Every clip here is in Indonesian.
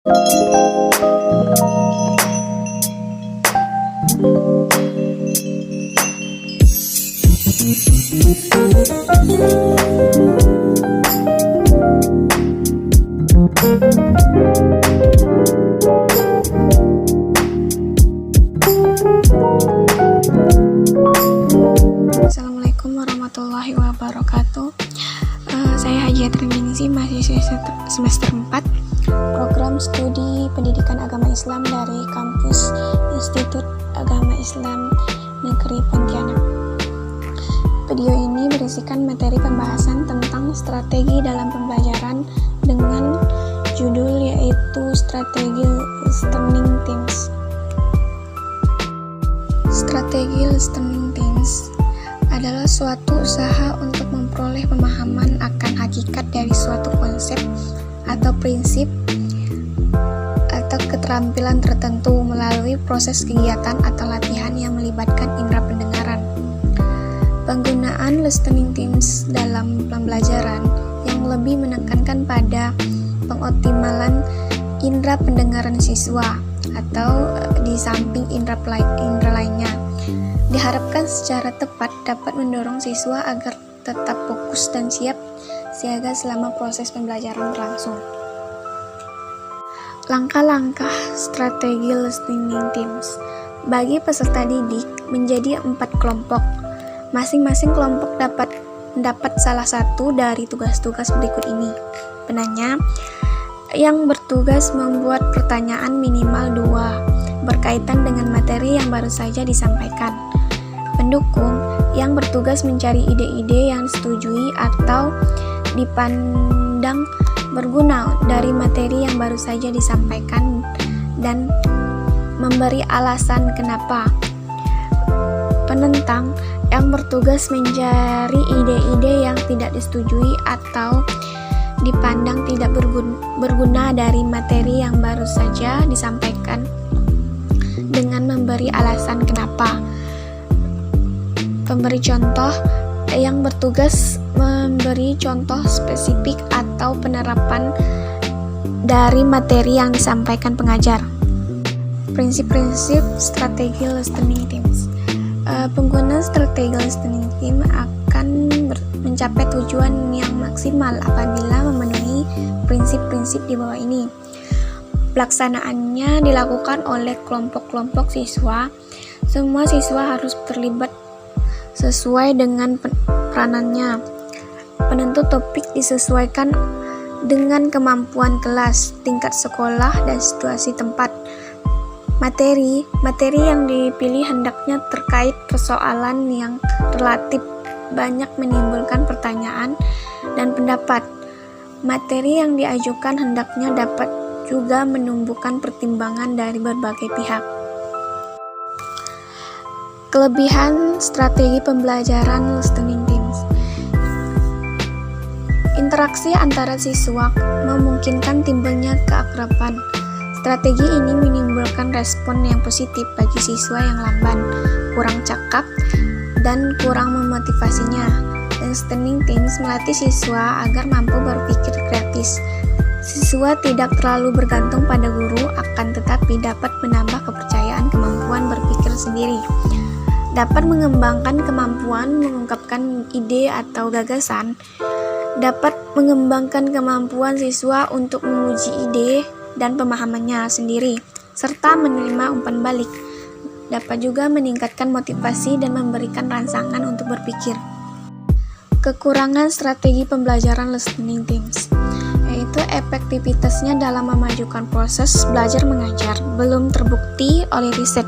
Assalamualaikum warahmatullahi wabarakatuh. Saya Hajia Triningsih, mahasiswa semester 4 program studi pendidikan agama Islam dari kampus Institut Agama Islam Negeri Pontianak. Video ini berisikan materi pembahasan tentang strategi dalam pembelajaran dengan judul yaitu Strategi Listening Teams. Strategi Listening Teams adalah suatu usaha untuk memperoleh pemahaman akan hakikat dari suatu konsep atau prinsip atau keterampilan tertentu melalui proses kegiatan atau latihan yang melibatkan indera pendengaran. Penggunaan listening teams dalam pembelajaran yang lebih menekankan pada pengoptimalan indera pendengaran siswa atau di samping indera lainnya, diharapkan secara tepat dapat mendorong siswa agar tetap fokus dan siap siaga selama proses pembelajaran berlangsung. Langkah-langkah strategi listening teams bagi peserta didik menjadi 4 kelompok. Masing-masing kelompok dapat mendapat salah satu dari tugas-tugas berikut ini. Penanya yang bertugas membuat pertanyaan minimal 2 berkaitan dengan materi yang baru saja disampaikan. Pendukung yang bertugas mencari ide-ide yang disetujui atau dipandang berguna dari materi yang baru saja disampaikan dan memberi alasan kenapa. Penentang yang bertugas mencari ide-ide yang tidak disetujui atau dipandang tidak berguna dari materi yang baru saja disampaikan dengan memberi alasan kenapa. Pemberi contoh yang bertugas memberi contoh spesifik atau penerapan dari materi yang disampaikan pengajar. Prinsip-prinsip strategi listening teams. Pengguna strategi listening team akan mencapai tujuan yang maksimal apabila memenuhi prinsip-prinsip di bawah ini. Pelaksanaannya dilakukan oleh kelompok-kelompok siswa. Semua siswa harus terlibat sesuai dengan peranannya. Penentu topik disesuaikan dengan kemampuan kelas, tingkat sekolah, dan situasi tempat. Materi yang dipilih hendaknya terkait persoalan yang relatif banyak menimbulkan pertanyaan dan pendapat. Materi yang diajukan hendaknya dapat juga menumbuhkan pertimbangan dari berbagai pihak. Kelebihan strategi pembelajaran listening teams. Interaksi antara siswa memungkinkan timbulnya keakraban. Strategi ini menimbulkan respon yang positif bagi siswa yang lamban, kurang cakap, dan kurang memotivasinya. Listening teams melatih siswa agar mampu berpikir kritis. Siswa tidak terlalu bergantung pada guru, akan tetapi dapat menambah kepercayaan kemampuan berpikir sendiri. Dapat mengembangkan kemampuan mengungkapkan ide atau gagasan, dapat mengembangkan kemampuan siswa untuk menguji ide dan pemahamannya sendiri, serta menerima umpan balik. Dapat juga meningkatkan motivasi dan memberikan rangsangan untuk berpikir. Kekurangan strategi pembelajaran listening teams, yaitu efektivitasnya dalam memajukan proses belajar mengajar, belum terbukti oleh riset.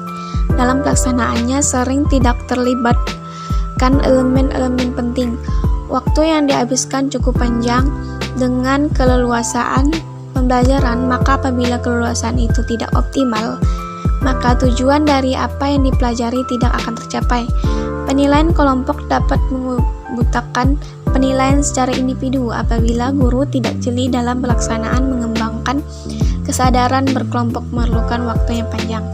Dalam pelaksanaannya sering tidak terlibatkan elemen-elemen penting. Waktu yang dihabiskan cukup panjang dengan keleluasaan pembelajaran, maka apabila keleluasaan itu tidak optimal, maka tujuan dari apa yang dipelajari tidak akan tercapai. Penilaian kelompok dapat membutakan penilaian secara individu apabila guru tidak jeli dalam pelaksanaan mengembangkan kesadaran berkelompok memerlukan waktu yang panjang.